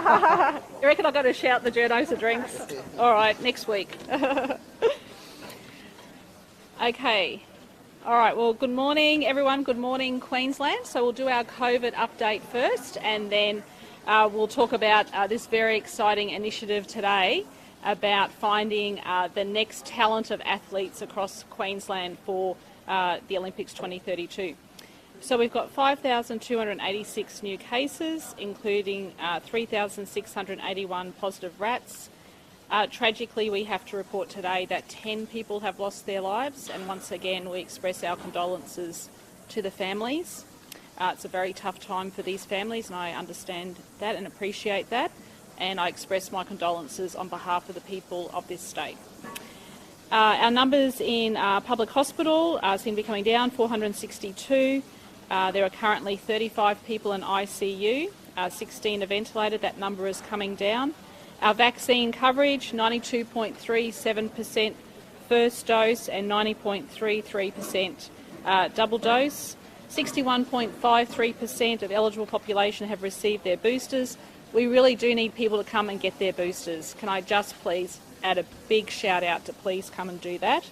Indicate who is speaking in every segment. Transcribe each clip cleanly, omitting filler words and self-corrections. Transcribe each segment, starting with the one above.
Speaker 1: You reckon I've got to shout the journos of drinks? All right, next week. Okay. All right, well, good morning, everyone. Good morning, Queensland. So we'll do our COVID update first, and then we'll talk about this very exciting initiative today about finding the next talent of athletes across Queensland for the Olympics 2032. So we've got 5,286 new cases, including 3,681 positive rats. Tragically, we have to report today that 10 people have lost their lives, and once again we express our condolences to the families. It's a very tough time for these families, and I understand that and appreciate that, and I express my condolences on behalf of the people of this state. Our numbers in public hospital seem to be coming down, 462. There are currently 35 people in ICU, 16 are ventilated. That number is coming down. Our vaccine coverage, 92.37% first dose and 90.33% double dose. 61.53% of eligible population have received their boosters. We really do need people to come and get their boosters. Can I just please add a big shout out to please come and do that.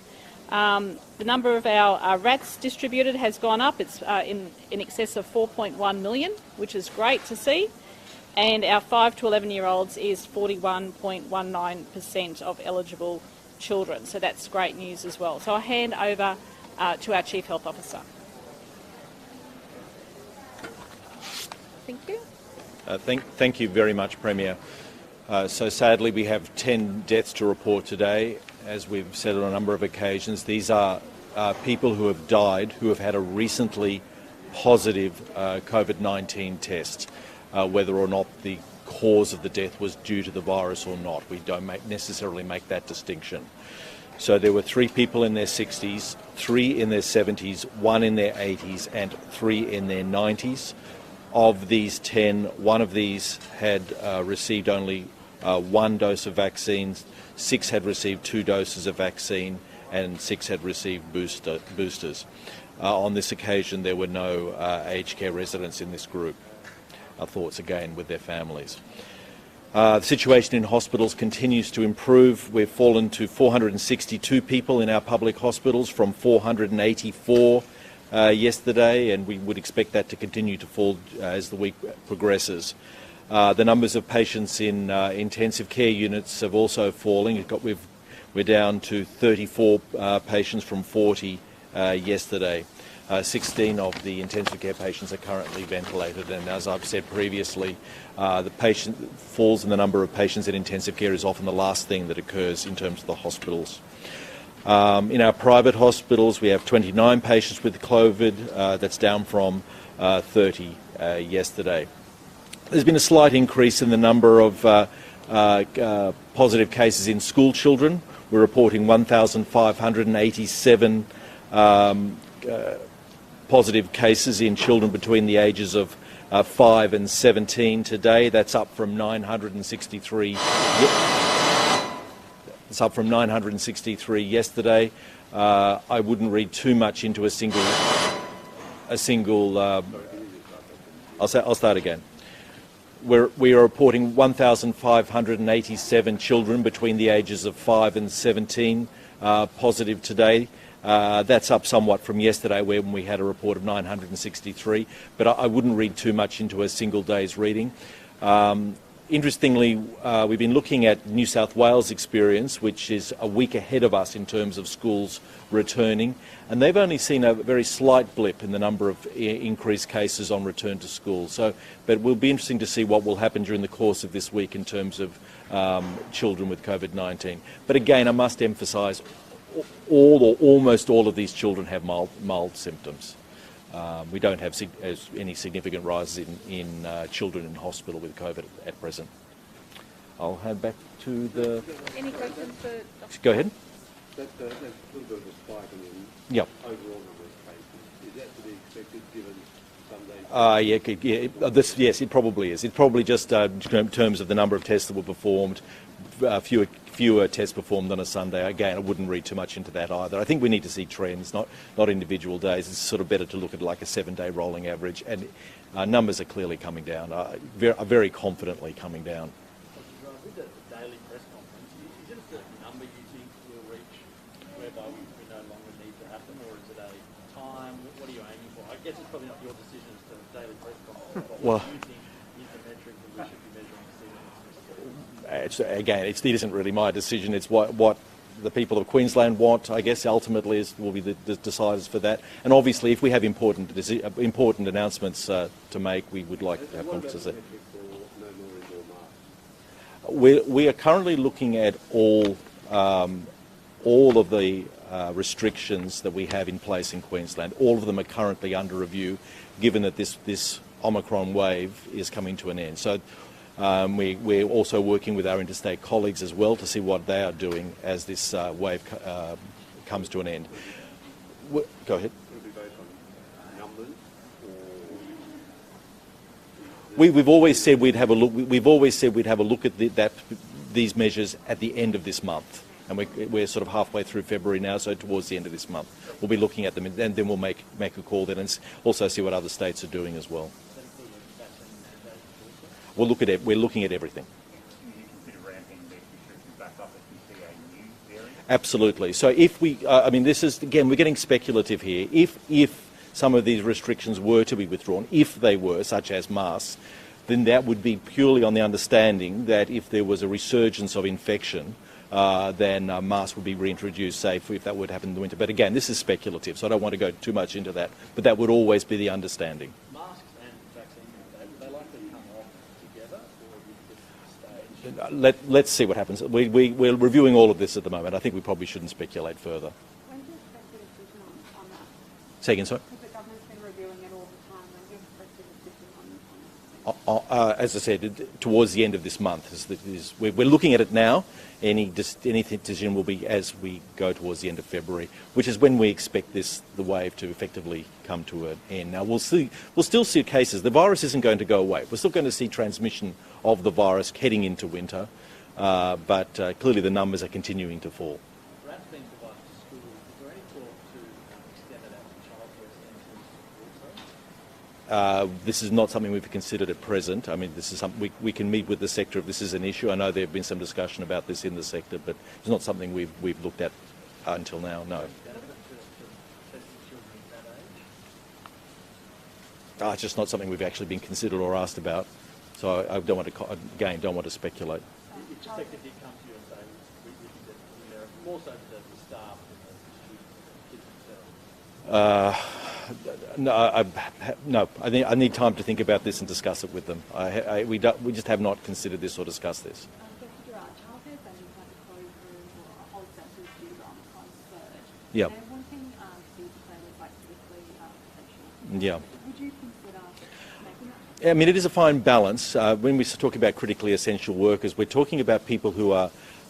Speaker 1: The number of our rats distributed has gone up. It's in excess of 4.1 million, which is great to see. And our 5 to 11-year-olds is 41.19% of eligible children. So that's great news as well. So I'll hand over to our Chief Health Officer. Thank you.
Speaker 2: Thank you very much, Premier. So sadly, we have 10 deaths to report today. As we've said on a number of occasions, these are people who have died who have had a recently positive COVID-19 test. Whether or not the cause of the death was due to the virus or not. We don't necessarily make that distinction. So there were 3 people in their 60s, 3 in their 70s, 1 in their 80s and 3 in their 90s. Of these 10, 1 of these had received only 1 dose of vaccines, 6 had received 2 doses of vaccine and 6 had received boosters. On this occasion there were no aged care residents in this group. Our thoughts again with their families. The situation in hospitals continues to improve. We've fallen to 462 people in our public hospitals from 484 yesterday, and we would expect that to continue to fall as the week progresses. The numbers of patients in intensive care units have also falling. We're down to 34 patients from 40 yesterday. 16 of the intensive care patients are currently ventilated, and as I've said previously, the patient falls in the number of patients in intensive care is often the last thing that occurs in terms of the hospitals. In our private hospitals, we have 29 patients with COVID. That's down from 30 yesterday. There's been a slight increase in the number of positive cases in school children. We're reporting 1,587 positive cases in children between the ages of 5 and 17 today. That's up from 963. It's up from 963 yesterday. I wouldn't read too much into a single. I'll start again. We are reporting 1,587 children between the ages of 5 and 17 positive today. That's up somewhat from yesterday when we had a report of 963, but I wouldn't read too much into a single day's reading. Interestingly, we've been looking at New South Wales' experience, which is a week ahead of us in terms of schools returning, and they've only seen a very slight blip in the number of increased cases on return to school. But it will be interesting to see what will happen during the course of this week in terms of children with COVID-19. But again, I must emphasise, all or almost all of these children have mild symptoms. We don't have any significant rises in children in hospital with COVID at present. I'll hand back to the...
Speaker 1: Any questions for Dr.
Speaker 2: Go ahead.
Speaker 3: That's a little bit of a spike in the
Speaker 2: Yep.
Speaker 3: overall number of cases. Is that to be expected given Sunday's...
Speaker 2: Yes, it probably is. It probably just in terms of the number of tests that were performed fewer tests performed on a Sunday. Again, I wouldn't read too much into that either. I think we need to see trends, not individual days. It's sort of better to look at like a 7-day rolling average, and numbers are clearly coming down, very confidently coming down.
Speaker 4: With the daily press conference, is it a certain number you think we'll reach whereby we no longer need to happen, or is it a time? What are you aiming for? I guess it's probably not your decision as to daily press conference, but what do you think is the metric that we should be measuring to see
Speaker 2: It isn't really my decision. It's what the people of Queensland want, I guess, ultimately will be the deciders for that. And obviously, if we have important announcements to make, we would like to have conferences there. We are currently looking at all of the restrictions that we have in place in Queensland. All of them are currently under review, given that this Omicron wave is coming to an end. So we're also working with our interstate colleagues as well to see what they are doing as this wave comes to an end. Go ahead. We've always said we'd have a look. We've always said we'd have a look at these measures at the end of this month, and we're sort of halfway through February now. So towards the end of this month, we'll be looking at them, and then we'll make a call then, and also see what other states are doing as well. We'll look at it. We're looking at everything. Absolutely. So if we, I mean, this is again, we're getting speculative here. If some of these restrictions were to be withdrawn, if they were, such as masks, then that would be purely on the understanding that if there was a resurgence of infection, then masks would be reintroduced, say, if that would happen in the winter. But again, this is speculative, so I don't want to go too much into that. But that would always be the understanding.
Speaker 4: masks and vaccine mandate? Would they likely come off together, or would this stage?
Speaker 2: Let's see what happens. We're reviewing all of this at the moment. I think we probably shouldn't speculate further.
Speaker 5: When do you expect a decision on that?
Speaker 2: Say again, sorry?
Speaker 5: Because the government's been reviewing it all the time. When do you expect a decision on this?
Speaker 2: As I said, towards the end of this month. We're looking at it now. Any decision will be as we go towards the end of February, which is when we expect the wave to effectively come to an end. Now we'll still see cases. The virus isn't going to go away. We're still going to see transmission of the virus heading into winter, but clearly the numbers are continuing to fall.
Speaker 4: Rats being provided to schools. Is there any talk to extend it out to childcare centres also?
Speaker 2: This is not something we've considered at present. I mean, this is something we can meet with the sector if this is an issue. I know there have been some discussion about this in the sector, but it's not something we've looked at until now. No. It's just not something we've actually been considered or asked about. So I don't want to speculate.
Speaker 4: If the sector did come to you and say, we think that there more so to the staff than the kids themselves.
Speaker 2: No. I need time to think about this and discuss it with them. We just have not considered this or discussed this.
Speaker 5: Dr. Gerard, childcare venues had to close rooms or hold sessions due to the Omicron surge.
Speaker 2: Yeah.
Speaker 5: They're wanting to be declared as like critically essential.
Speaker 2: Yeah.
Speaker 5: Would you consider making that?
Speaker 2: I mean, it is a fine balance. When we talk about critically essential workers, we're talking about people who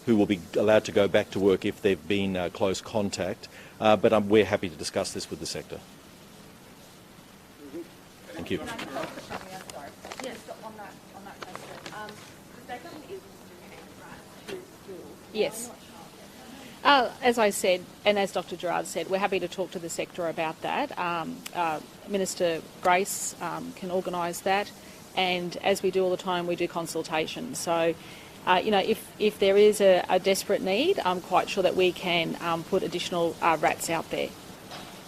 Speaker 2: will be allowed to go back to work if they've been close contact. But we're happy to discuss this with the sector. Thank you.
Speaker 5: Can I just ask a question? I'm sorry. Yes, on that question. The sector is distributing rats to schools.
Speaker 1: Yes.
Speaker 5: Why not childcare?
Speaker 1: As I said, and as Dr. Gerard said, we're happy to talk to the sector about that. Minister Grace can organise that, and as we do all the time, we do consultations. So, if there is a desperate need, I'm quite sure that we can put additional rats out there.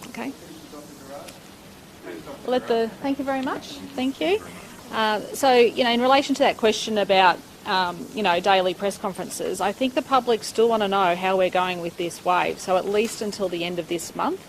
Speaker 1: Okay. Thank you very much. Thank you. So, in relation to that question about daily press conferences, I think the public still want to know how we're going with this wave. So at least until the end of this month,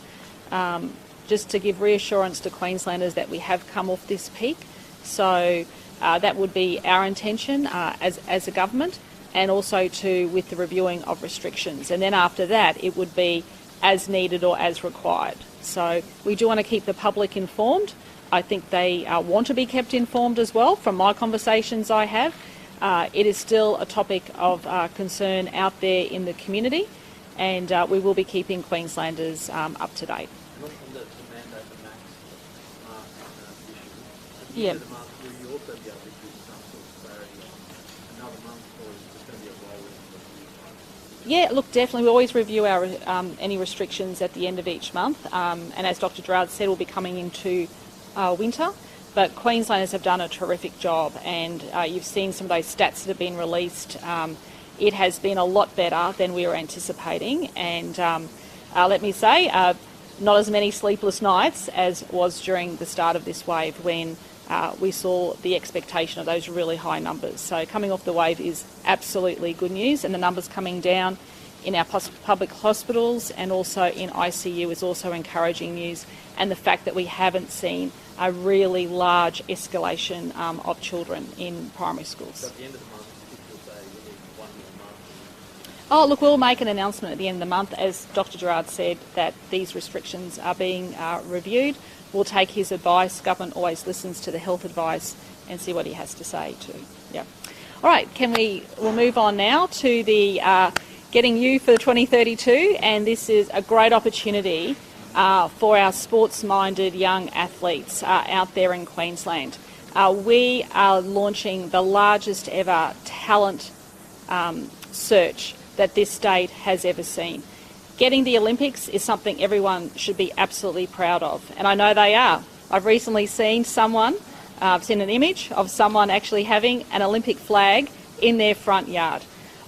Speaker 1: just to give reassurance to Queenslanders that we have come off this peak. So that would be our intention as a government, and also with the reviewing of restrictions. And then after that, it would be as needed or as required. So we do want to keep the public informed. I think they want to be kept informed as well. From my conversations I have, it is still a topic of concern out there in the community, and we will be keeping Queenslanders up to date.
Speaker 4: On the mandate for mask issue, at the
Speaker 1: Yeah.
Speaker 4: end of the month, will you also be able to give some sort of clarity on another month, or is it just going to be a rolling review?
Speaker 1: Yeah, look, definitely. We always review our any restrictions at the end of each month. And as Dr. Gerard said, we'll be coming into winter. But Queenslanders have done a terrific job, and you've seen some of those stats that have been released. It has been a lot better than we were anticipating, and let me say, not as many sleepless nights as was during the start of this wave when we saw the expectation of those really high numbers. So coming off the wave is absolutely good news, and the numbers coming down in our public hospitals and also in ICU is also encouraging news, and the fact that we haven't seen a really large escalation of children in primary schools.
Speaker 4: So at the end of the month, people say we need 1 more month.
Speaker 1: Oh, look, we'll make an announcement at the end of the month, as Dr. Gerard said, that these restrictions are being reviewed. We'll take his advice. Government always listens to the health advice and see what he has to say too. Yeah. All right, we'll move on now to the Getting You for 2032, and this is a great opportunity for our sports-minded young athletes out there in Queensland. We are launching the largest ever talent search that this state has ever seen. Getting the Olympics is something everyone should be absolutely proud of, and I know they are. I've recently seen I've seen an image of someone actually having an Olympic flag in their front yard.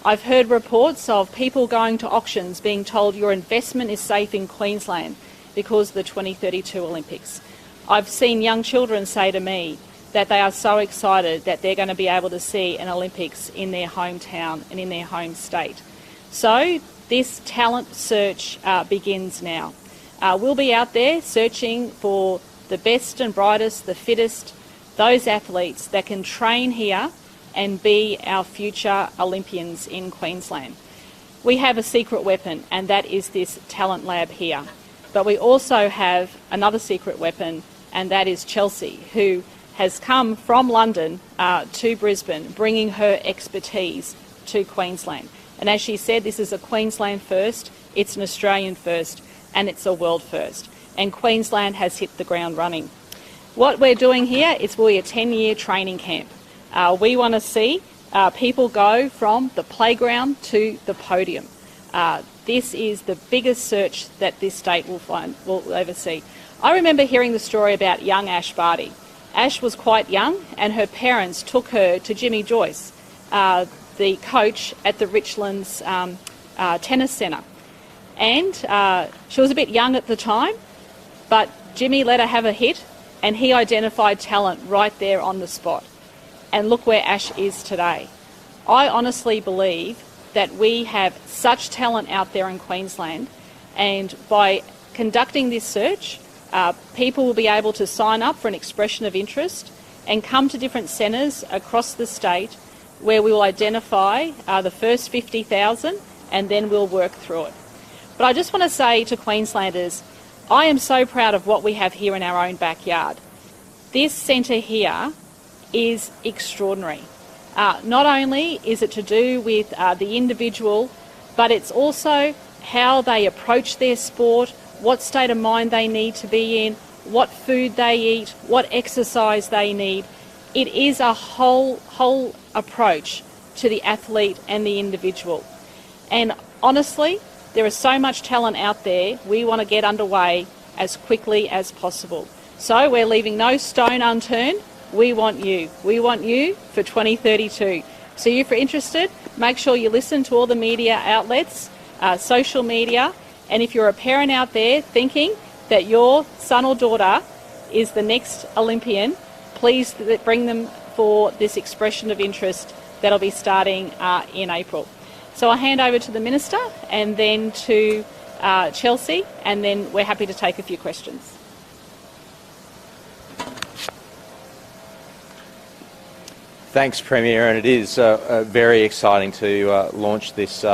Speaker 1: I've heard reports of people going to auctions being told your investment is safe in Queensland because of the 2032 Olympics. I've seen young children say to me that they are so excited that they're going to be able to see an Olympics in their hometown and in their home state. So this talent search begins now. We'll be out there searching for the best and brightest, the fittest, those athletes that can train here and be our future Olympians in Queensland. We have a secret weapon, and that is this talent lab here. But we also have another secret weapon, and that is Chelsea, who has come from London to Brisbane, bringing her expertise to Queensland. And as she said, this is a Queensland first, it's an Australian first, and it's a world first. And Queensland has hit the ground running. What we're doing here is really a 10-year training camp. We want to see people go from the playground to the podium. This is the biggest search that this state will ever see. I remember hearing the story about young Ash Barty. Ash was quite young, and her parents took her to Jimmy Joyce, the coach at the Richlands Tennis Centre. And she was a bit young at the time, but Jimmy let her have a hit, and he identified talent right there on the spot. And look where Ash is today. I honestly believe that we have such talent out there in Queensland, and by conducting this search, people will be able to sign up for an expression of interest and come to different centres across the state where we will identify the first 50,000, and then we'll work through it. But I just want to say to Queenslanders, I am so proud of what we have here in our own backyard. This centre here is extraordinary. Not only is it to do with the individual, but it's also how they approach their sport, what state of mind they need to be in, what food they eat, what exercise they need. It is a whole approach to the athlete and the individual. And honestly, there is so much talent out there, we want to get underway as quickly as possible. So we're leaving no stone unturned. We want you. We want you for 2032. So if you're interested, make sure you listen to all the media outlets, social media, and if you're a parent out there thinking that your son or daughter is the next Olympian, please bring them for this expression of interest that'll be starting in April. So I'll hand over to the Minister and then to Chelsea, and then we're happy to take a few questions.
Speaker 6: Thanks, Premier, and it is very exciting to launch this U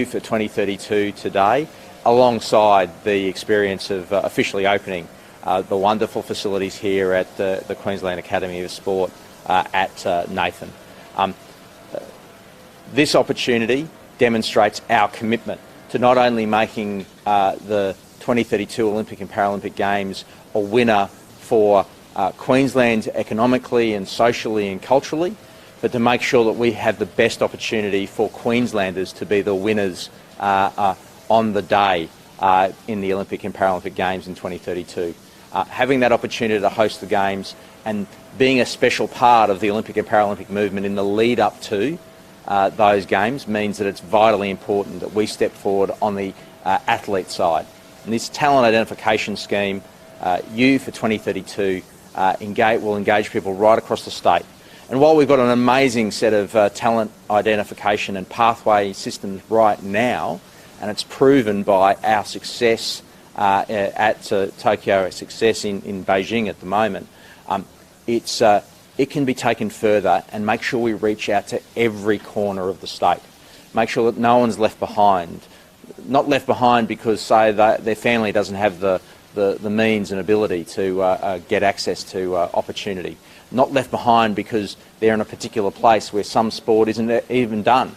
Speaker 6: for 2032 today, alongside the experience of officially opening the wonderful facilities here at the Queensland Academy of Sport at Nathan. This opportunity demonstrates our commitment to not only making the 2032 Olympic and Paralympic Games a winner for Queensland economically and socially and culturally, but to make sure that we have the best opportunity for Queenslanders to be the winners on the day in the Olympic and Paralympic Games in 2032. Having that opportunity to host the Games and being a special part of the Olympic and Paralympic movement in the lead up to those Games means that it's vitally important that we step forward on the athlete side. And this talent identification scheme, U for 2032, will engage people right across the state. And while we've got an amazing set of talent identification and pathway systems right now, and it's proven by our success at Tokyo, our success in Beijing at the moment, it can be taken further and make sure we reach out to every corner of the state. Make sure that no one's left behind. Not left behind because, say, their family doesn't have the means and ability to get access to opportunity. Not left behind because they're in a particular place where some sport isn't even done.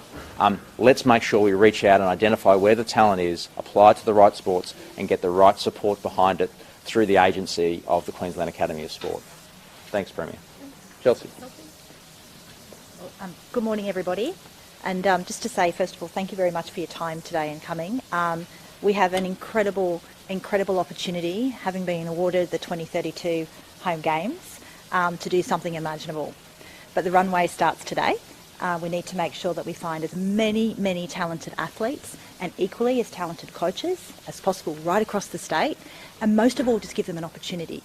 Speaker 6: Let's make sure we reach out and identify where the talent is, apply to the right sports and get the right support behind it through the agency of the Queensland Academy of Sport. Thanks, Premier. Chelsea.
Speaker 7: Good morning, everybody. And just to say, first of all, thank you very much for your time today and coming. We have an incredible opportunity, having been awarded the 2032 Home Games, to do something imaginable. But the runway starts today. We need to make sure that we find as many talented athletes and equally as talented coaches as possible right across the state. And most of all, just give them an opportunity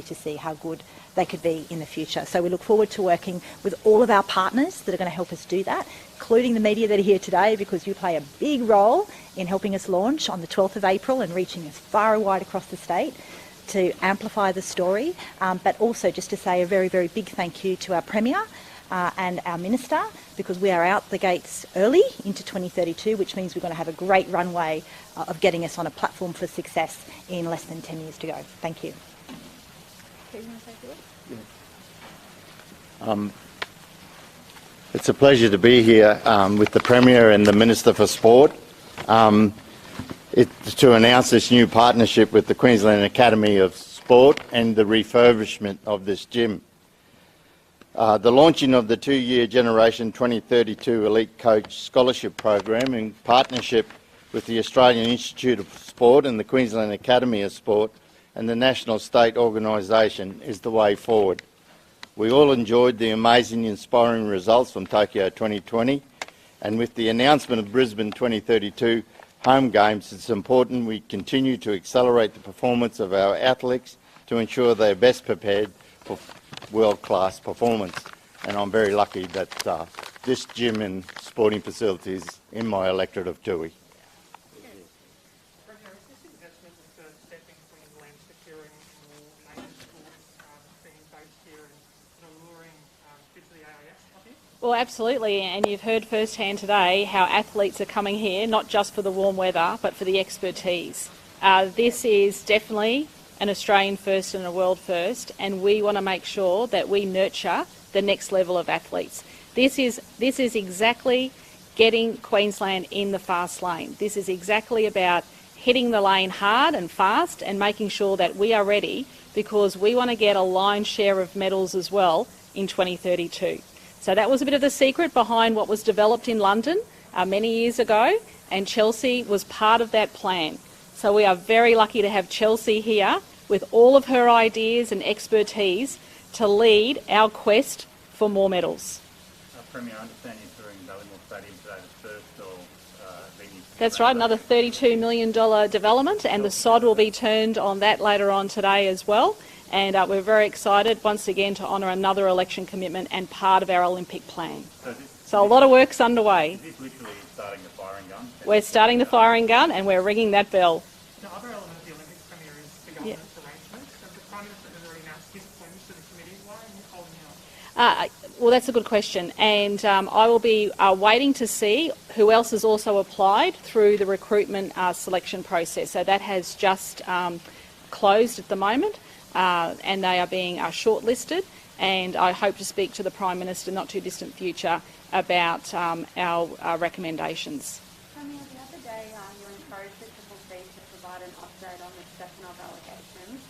Speaker 7: to see how good they could be in the future. So we look forward to working with all of our partners that are going to help us do that, including the media that are here today, because you play a big role in helping us launch on the 12th of April and reaching as far and wide across the state to amplify the story. But also just to say a very big thank you to our Premier and our Minister, because we are out the gates early into 2032, which means we're going to have a great runway of getting us on a platform for success in less than 10 years to go. Thank you.
Speaker 8: It's a pleasure to be here with the Premier and the Minister for Sport to announce this new partnership with the Queensland Academy of Sport and the refurbishment of this gym. The launching of the 2-year Generation 2032 Elite Coach Scholarship Program in partnership with the Australian Institute of Sport and the Queensland Academy of Sport and the National State Organisation is the way forward. We all enjoyed the amazing, inspiring results from Tokyo 2020, and with the announcement of Brisbane 2032 Home Games, it's important we continue to accelerate the performance of our athletes to ensure they're best prepared for world-class performance. And I'm very lucky that this gym and sporting facilities in my electorate of Toohey.
Speaker 1: Well, absolutely, and you've heard firsthand today how athletes are coming here, not just for the warm weather, but for the expertise. This is definitely an Australian first and a world first, and we want to make sure that we nurture the next level of athletes. This is exactly getting Queensland in the fast lane. This is exactly about hitting the lane hard and fast and making sure that we are ready, because we want to get a lion's share of medals as well in 2032. So that was a bit of the secret behind what was developed in London many years ago, and Chelsea was part of that plan. So we are very lucky to have Chelsea here with all of her ideas and expertise to lead our quest for more medals.
Speaker 9: Premier, I understand you're touring Ballymore Stadium today, the first of venues.
Speaker 1: That's right, another $32 million development, and the sod will be turned on that later on today as well. And we're very excited once again to honour another election commitment and part of our Olympic plan. So a lot of work's underway.
Speaker 9: Is this literally starting the firing gun?
Speaker 1: We're starting the firing gun and we're ringing that bell.
Speaker 10: The other element of the Olympics, Premier, is the government's arrangements. The Prime Minister has already announced his appointments to the committee. Why are you holding out?
Speaker 1: Well, that's a good question, and I will be waiting to see who else has also applied through the recruitment selection process. So that has just closed at the moment. And they are being shortlisted, and I hope to speak to the Prime Minister not too distant future about our recommendations.
Speaker 5: Premier, the other day you encouraged the Triple C to provide an update on the Stefanov allegations.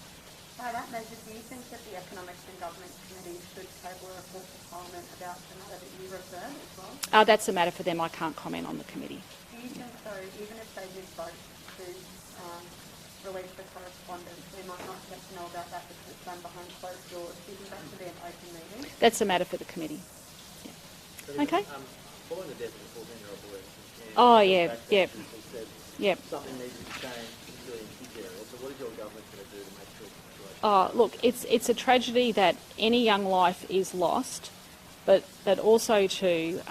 Speaker 5: By that measure, do you think that the Economics and Government Committee should table a report to Parliament about the matter that you referred as well?
Speaker 1: That's a matter for them. I can't comment on the committee.
Speaker 5: Do you think, though, even if they did vote to release the correspondence, we might not get to know about that because it's done behind closed doors? Do you think that should be an open meeting?
Speaker 1: That's a matter for the committee. Yeah. Okay.
Speaker 4: Following the death of the 14-year-old boy in Cairns,
Speaker 1: Oh, yeah, yeah.
Speaker 4: people said
Speaker 1: Yep.
Speaker 4: something needs to be changed, particularly in kids' area. So what is your government going to do to make sure the situation?
Speaker 1: Look, it's a tragedy that any young life is lost, but also to,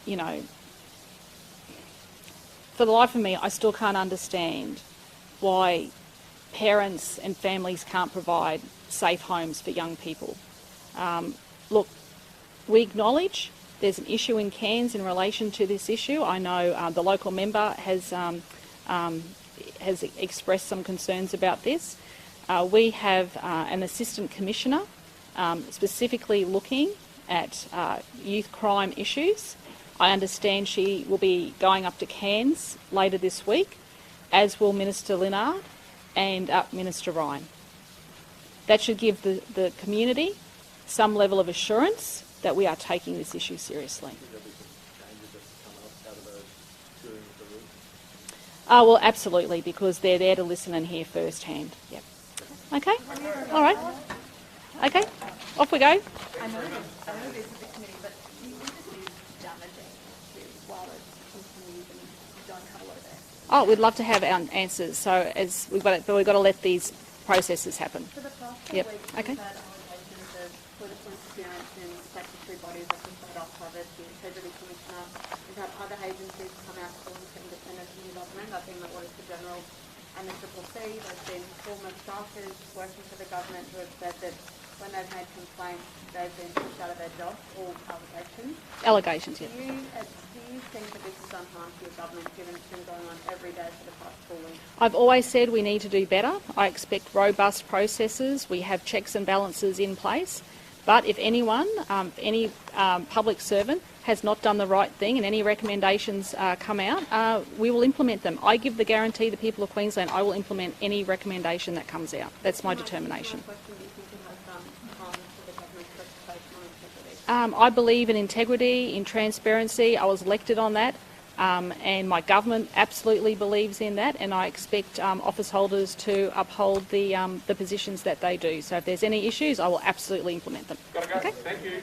Speaker 1: you know, for the life of me, I still can't understand why parents and families can't provide safe homes for young people. Look, we acknowledge there's an issue in Cairns in relation to this issue. I know the local member has expressed some concerns about this. We have an assistant commissioner specifically looking at youth crime issues. I understand she will be going up to Cairns later this week, as will Minister Linnard and Minister Ryan. That should give the community some level of assurance that we are taking this issue seriously. Well, absolutely, because they're there to listen and hear firsthand. Yep. Okay. All right. Okay. Off we go.
Speaker 5: I know this is the committee, but do you think this is damaging to while it continues and you don't have a lot of answers?
Speaker 1: Oh, we'd love to have our answers. So as we've got to let these processes happen.
Speaker 5: For the past couple
Speaker 1: Yep.
Speaker 5: weeks,
Speaker 1: Okay.
Speaker 5: we've had allegations of political interference in statutory bodies like the State Archivists, the Integrity Commissioner. We've had other agencies come out calling for independence in the government. I think that was the General and the CCC. There's been former staffers working for the government who have said that when they've made complaints, they've been pushed out of their jobs, all allegations.
Speaker 1: Allegations, yeah.
Speaker 5: Do you think that this has done harm to your government, given it's been going on every day for the past 4 weeks?
Speaker 1: I've always said we need to do better. I expect robust processes. We have checks and balances in place. But if anyone, any public servant has not done the right thing and any recommendations come out, we will implement them. I give the guarantee to the people of Queensland I will implement any recommendation that comes out. That's my determination. I believe in integrity, in transparency. I was elected on that, and my government absolutely believes in that, and I expect office holders to uphold the positions that they do. So if there's any issues, I will absolutely implement them.
Speaker 10: Gotta go.
Speaker 1: Okay?
Speaker 10: Thank you.